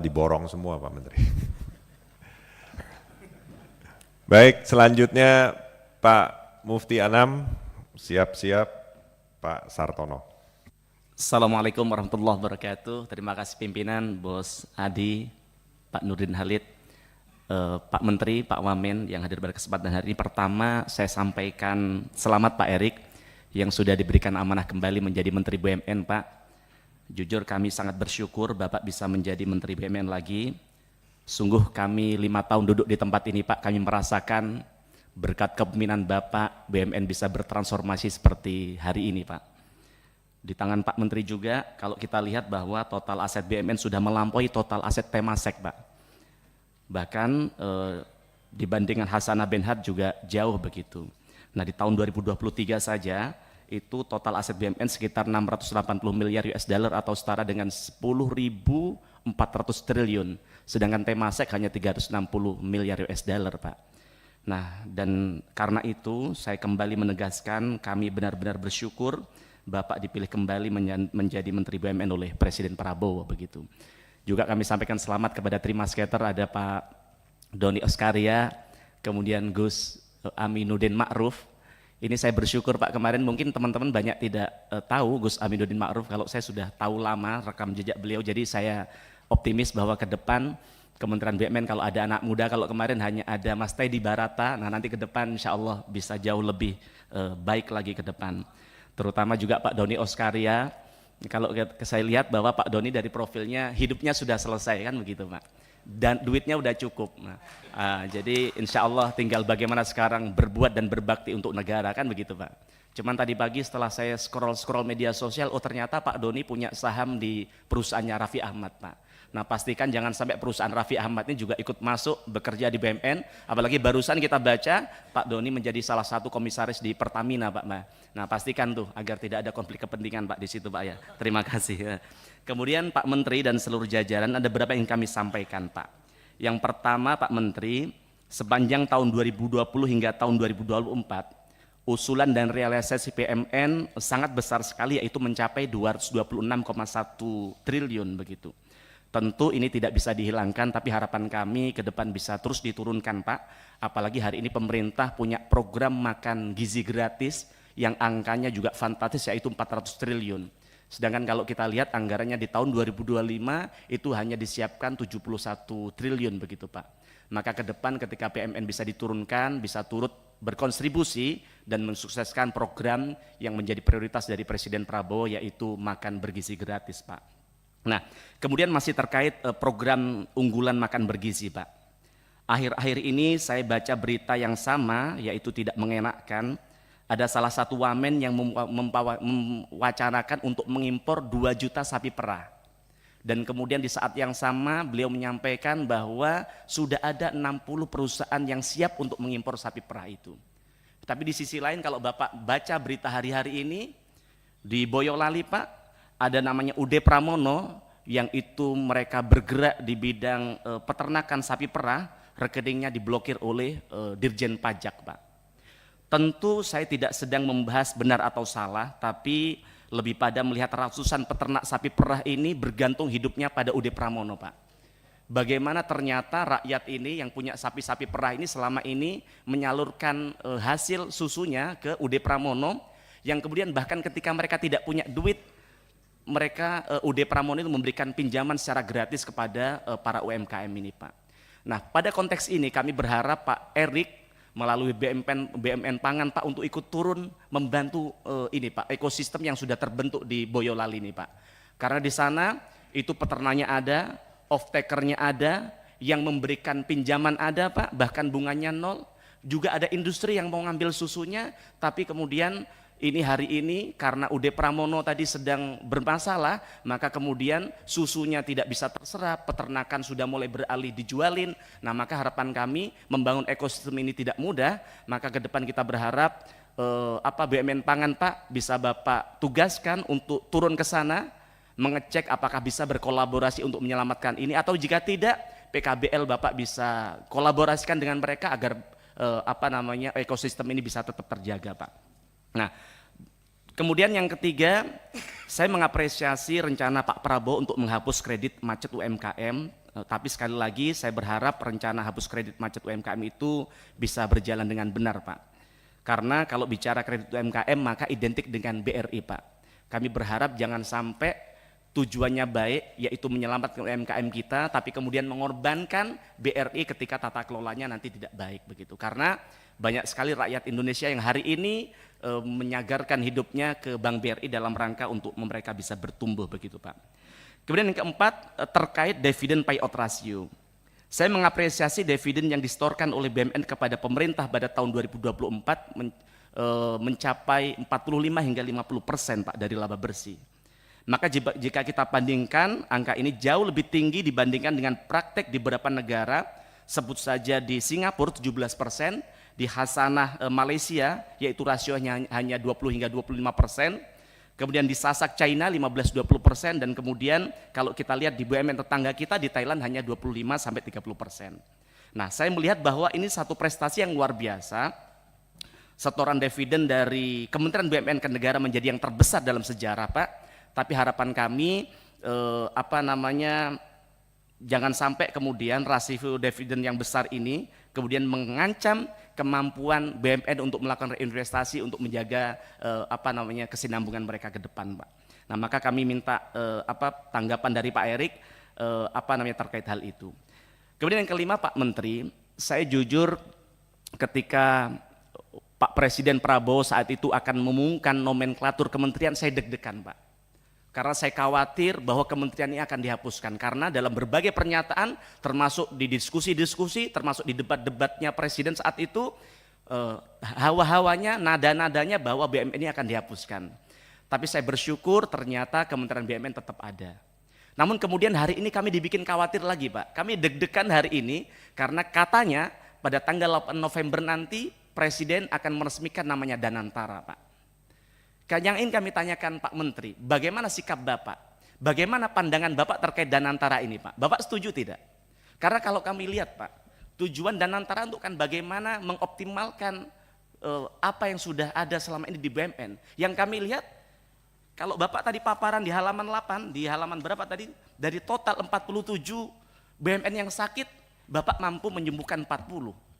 diborong semua Pak Menteri. Baik, selanjutnya Pak Mufti Anam, siap-siap Pak Sartono. Assalamualaikum warahmatullahi wabarakatuh. Terima kasih pimpinan, Bos Adi, Pak Nurdin Halid, Pak Menteri, Pak Wamen yang hadir pada kesempatan hari ini. Pertama, saya sampaikan selamat Pak Erik yang sudah diberikan amanah kembali menjadi Menteri BUMN, Pak. Jujur kami sangat bersyukur Bapak bisa menjadi Menteri BUMN lagi. Sungguh kami 5 tahun duduk di tempat ini Pak, kami merasakan berkat kepemimpinan Bapak, BUMN bisa bertransformasi seperti hari ini Pak. Di tangan Pak Menteri juga, kalau kita lihat bahwa total aset BUMN sudah melampaui total aset Temasek Pak. Bahkan dibandingkan Hasanah Benhad juga jauh begitu. Nah di tahun 2023 saja, itu total aset BUMN sekitar 680 miliar US dollar atau setara dengan 10.400 triliun. Sedangkan Temasek hanya 360 miliar US dollar Pak. Nah dan karena itu saya kembali menegaskan kami benar-benar bersyukur Bapak dipilih kembali menjadi Menteri BUMN oleh Presiden Prabowo begitu. Juga kami sampaikan selamat kepada Trimasketer, ada Pak Doni Oskaria, kemudian Gus Aminuddin Ma'ruf. Ini saya bersyukur Pak, kemarin mungkin teman-teman banyak tidak tahu Gus Aminuddin Ma'ruf, kalau saya sudah tahu lama rekam jejak beliau, jadi saya optimis bahwa ke depan Kementerian BUMN kalau ada anak muda, kalau kemarin hanya ada Mas Teddy Barata, nah nanti ke depan insya Allah bisa jauh lebih baik lagi ke depan. Terutama juga Pak Doni Oskaria, kalau saya lihat bahwa Pak Doni dari profilnya hidupnya sudah selesai kan begitu Pak, dan duitnya udah cukup. Jadi insya Allah tinggal bagaimana sekarang berbuat dan berbakti untuk negara kan begitu Pak. Cuman tadi pagi setelah saya scroll media sosial, oh ternyata Pak Doni punya saham di perusahaannya Raffi Ahmad Pak. Nah pastikan jangan sampai perusahaan Raffi Ahmad ini juga ikut masuk bekerja di BUMN, apalagi barusan kita baca Pak Doni menjadi salah satu komisaris di Pertamina Pak. Nah pastikan tuh agar tidak ada konflik kepentingan Pak di situ Pak ya. Terima kasih. Kemudian Pak Menteri dan seluruh jajaran ada beberapa yang kami sampaikan Pak. Yang pertama Pak Menteri, sepanjang tahun 2020 hingga tahun 2024 usulan dan realisasi PMN sangat besar sekali, yaitu mencapai 226,1 triliun begitu. Tentu ini tidak bisa dihilangkan, tapi harapan kami ke depan bisa terus diturunkan Pak. Apalagi hari ini pemerintah punya program makan gizi gratis yang angkanya juga fantastis, yaitu 400 triliun. Sedangkan kalau kita lihat anggarannya di tahun 2025 itu hanya disiapkan 71 triliun begitu Pak. Maka ke depan ketika PMN bisa diturunkan, bisa turut berkontribusi dan mensukseskan program yang menjadi prioritas dari Presiden Prabowo, yaitu makan bergizi gratis Pak. Nah, kemudian masih terkait program unggulan makan bergizi Pak. Akhir-akhir ini saya baca berita yang sama, yaitu tidak mengenakan. Ada salah satu wamen yang mewacanakan untuk mengimpor 2 juta sapi perah. Dan kemudian di saat yang sama beliau menyampaikan bahwa sudah ada 60 perusahaan yang siap untuk mengimpor sapi perah itu. Tapi di sisi lain kalau Bapak baca berita hari-hari ini, di Boyolali Pak, ada namanya UD Pramono yang itu mereka bergerak di bidang peternakan sapi perah, rekeningnya diblokir oleh Dirjen Pajak Pak. Tentu saya tidak sedang membahas benar atau salah, tapi lebih pada melihat ratusan peternak sapi perah ini bergantung hidupnya pada UD Pramono Pak. Bagaimana ternyata rakyat ini yang punya sapi-sapi perah ini selama ini menyalurkan hasil susunya ke UD Pramono, yang kemudian bahkan ketika mereka tidak punya duit, mereka UD Pramono itu memberikan pinjaman secara gratis kepada para UMKM ini Pak. Nah pada konteks ini kami berharap Pak Erik melalui BUMN Pangan Pak untuk ikut turun membantu ini Pak, ekosistem yang sudah terbentuk di Boyolali ini Pak. Karena di sana itu peternaknya ada, off-takernya ada, yang memberikan pinjaman ada Pak, bahkan bunganya 0. Juga ada industri yang mau ngambil susunya, tapi kemudian ini hari ini karena UD Pramono tadi sedang bermasalah, maka kemudian susunya tidak bisa terserap, peternakan sudah mulai beralih dijualin. Nah maka harapan kami membangun ekosistem ini tidak mudah, maka ke depan kita berharap BUMN Pangan Pak bisa Bapak tugaskan untuk turun ke sana, mengecek apakah bisa berkolaborasi untuk menyelamatkan ini, atau jika tidak PKBL Bapak bisa kolaborasikan dengan mereka agar ekosistem ini bisa tetap terjaga Pak. Nah, kemudian yang ketiga, saya mengapresiasi rencana Pak Prabowo untuk menghapus kredit macet UMKM Tapi sekali lagi saya berharap rencana hapus kredit macet UMKM itu bisa berjalan dengan benar, Pak. Karena kalau bicara kredit UMKM maka identik dengan BRI, Pak. Kami berharap jangan sampai tujuannya baik, yaitu menyelamatkan UMKM kita, tapi kemudian mengorbankan BRI ketika tata kelolanya nanti tidak baik begitu. Karena banyak sekali rakyat Indonesia yang hari ini menyagarkan hidupnya ke Bank BRI dalam rangka untuk mereka bisa bertumbuh begitu, Pak. Kemudian yang keempat terkait dividen payout ratio. Saya mengapresiasi dividen yang disetorkan oleh BUMN kepada pemerintah pada tahun 2024 mencapai 45 hingga 50% Pak dari laba bersih. Maka jika kita bandingkan angka ini jauh lebih tinggi dibandingkan dengan praktek di beberapa negara, sebut saja di Singapura 17%, di Hasanah Malaysia yaitu rasionya hanya 20 hingga 25%, kemudian di Sasak China 15-20%, dan kemudian kalau kita lihat di BUMN tetangga kita di Thailand hanya 25 sampai 30%. Nah, saya melihat bahwa ini satu prestasi yang luar biasa. Setoran dividen dari Kementerian BUMN ke negara menjadi yang terbesar dalam sejarah, Pak. Tapi harapan kami jangan sampai kemudian rasio dividen yang besar ini kemudian mengancam kemampuan BUMN untuk melakukan reinvestasi untuk menjaga kesinambungan mereka ke depan, Pak. Nah, maka kami minta tanggapan dari Pak Erik terkait hal itu. Kemudian yang kelima, Pak Menteri, saya jujur ketika Pak Presiden Prabowo saat itu akan mengumumkan nomenklatur kementerian, saya deg-degan, Pak. Karena saya khawatir bahwa kementerian ini akan dihapuskan, karena dalam berbagai pernyataan termasuk di diskusi-diskusi, termasuk di debat-debatnya Presiden saat itu, hawa-hawanya, nada-nadanya bahwa BUMN ini akan dihapuskan. Tapi saya bersyukur ternyata Kementerian BUMN tetap ada. Namun kemudian hari ini kami dibikin khawatir lagi, Pak. Kami deg-degan hari ini karena katanya pada tanggal 8 November nanti Presiden akan meresmikan namanya Danantara, Pak. Yang ingin kami tanyakan Pak Menteri, bagaimana sikap Bapak? Bagaimana pandangan Bapak terkait Danantara ini, Pak? Bapak setuju tidak? Karena kalau kami lihat, Pak, tujuan Danantara untuk kan bagaimana mengoptimalkan apa yang sudah ada selama ini di BUMN. Yang kami lihat, kalau Bapak tadi paparan di halaman 8, di halaman berapa tadi? Dari total 47 BUMN yang sakit, Bapak mampu menyembuhkan 40.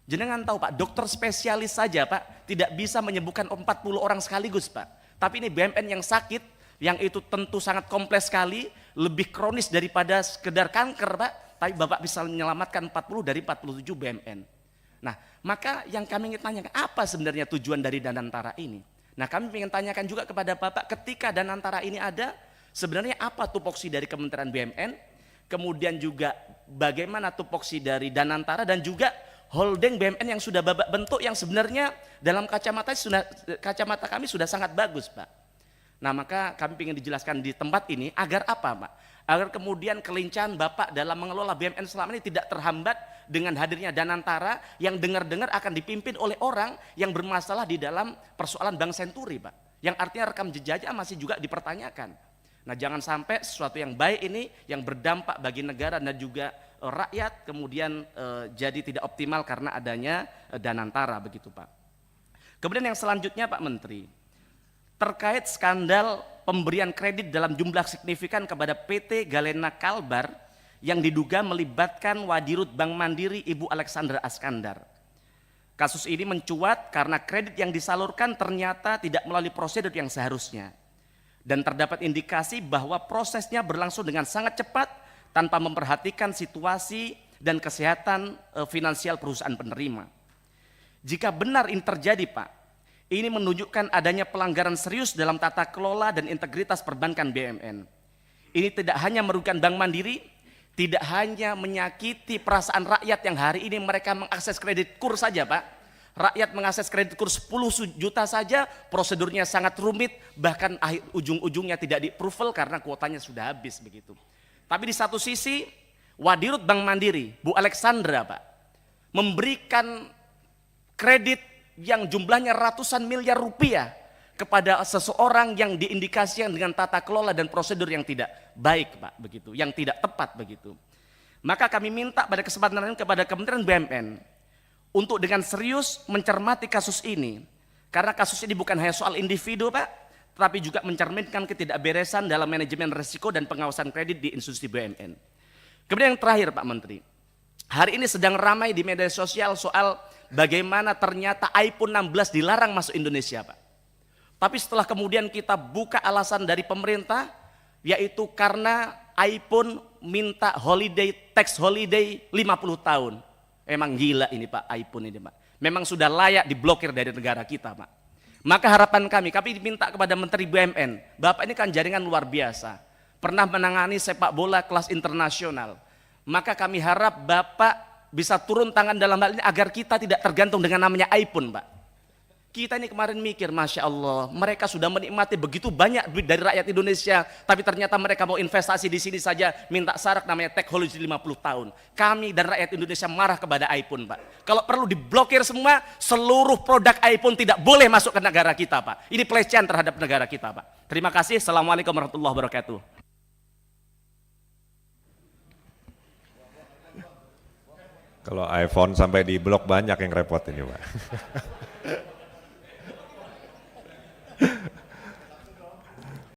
Jenengan tahu, Pak, dokter spesialis saja, Pak, tidak bisa menyembuhkan 40 orang sekaligus, Pak. Tapi ini BUMN yang sakit, yang itu tentu sangat kompleks sekali, lebih kronis daripada sekedar kanker, Pak. Tapi Bapak bisa menyelamatkan 40 dari 47 BUMN. Nah, maka yang kami ingin tanyakan, apa sebenarnya tujuan dari Danantara ini? Nah, kami ingin tanyakan juga kepada Bapak, ketika Danantara ini ada, sebenarnya apa tupoksi dari Kementerian BUMN? Kemudian juga bagaimana tupoksi dari Danantara dan juga holding BUMN yang sudah Bapak bentuk yang sebenarnya dalam kacamata kami sudah sangat bagus, Pak. Nah, maka kami ingin dijelaskan di tempat ini agar apa, Pak? Agar kemudian kelincahan Bapak dalam mengelola BUMN selama ini tidak terhambat dengan hadirnya Danantara yang dengar-dengar akan dipimpin oleh orang yang bermasalah di dalam persoalan Bank Senturi, Pak. Yang artinya rekam jejaknya masih juga dipertanyakan. Nah, jangan sampai sesuatu yang baik ini yang berdampak bagi negara dan juga rakyat kemudian jadi tidak optimal karena adanya Danantara begitu, Pak. Kemudian yang selanjutnya, Pak Menteri, terkait skandal pemberian kredit dalam jumlah signifikan kepada PT Galena Kalbar yang diduga melibatkan Wadirut Bank Mandiri Ibu Alexandra Askandar. Kasus ini mencuat karena kredit yang disalurkan ternyata tidak melalui prosedur yang seharusnya. Dan terdapat indikasi bahwa prosesnya berlangsung dengan sangat cepat tanpa memperhatikan situasi dan kesehatan finansial perusahaan penerima. Jika benar ini terjadi, Pak, ini menunjukkan adanya pelanggaran serius dalam tata kelola dan integritas perbankan BUMN. Ini tidak hanya merugikan Bank Mandiri, tidak hanya menyakiti perasaan rakyat yang hari ini mereka mengakses kredit kur saja, Pak. Rakyat mengakses kredit kur 10 juta saja, prosedurnya sangat rumit, bahkan ujung-ujungnya tidak di-approval karena kuotanya sudah habis begitu. Tapi di satu sisi, Wadirut Bank Mandiri, Bu Alexandra, Pak, memberikan kredit yang jumlahnya ratusan miliar rupiah kepada seseorang yang diindikasikan dengan tata kelola dan prosedur yang tidak baik, Pak, begitu, yang tidak tepat begitu. Maka kami minta pada kesempatan ini kepada Kementerian BUMN untuk dengan serius mencermati kasus ini, karena kasus ini bukan hanya soal individu, Pak, tapi juga mencerminkan ketidakberesan dalam manajemen risiko dan pengawasan kredit di institusi BUMN. Kemudian yang terakhir Pak Menteri, hari ini sedang ramai di media sosial soal bagaimana ternyata iPhone 16 dilarang masuk Indonesia Pak. Tapi setelah kemudian kita buka alasan dari pemerintah, yaitu karena iPhone minta holiday, tax holiday 50 tahun. Emang gila ini Pak, iPhone ini Pak. Memang sudah layak diblokir dari negara kita Pak. Maka harapan kami diminta kepada Menteri BUMN, Bapak ini kan jaringan luar biasa, pernah menangani sepak bola kelas internasional. Maka kami harap Bapak bisa turun tangan dalam hal ini agar kita tidak tergantung dengan namanya iPhone Pak. Kita ini kemarin mikir, Masya Allah, mereka sudah menikmati begitu banyak duit dari rakyat Indonesia, tapi ternyata mereka mau investasi di sini saja, minta syarat namanya tech holiday 50 tahun. Kami dan rakyat Indonesia marah kepada iPhone, Pak. Kalau perlu diblokir semua, seluruh produk iPhone tidak boleh masuk ke negara kita, Pak. Ini pelecehan terhadap negara kita, Pak. Terima kasih. Assalamualaikum warahmatullahi wabarakatuh. Kalau iPhone sampai di blok banyak yang repot ini Pak.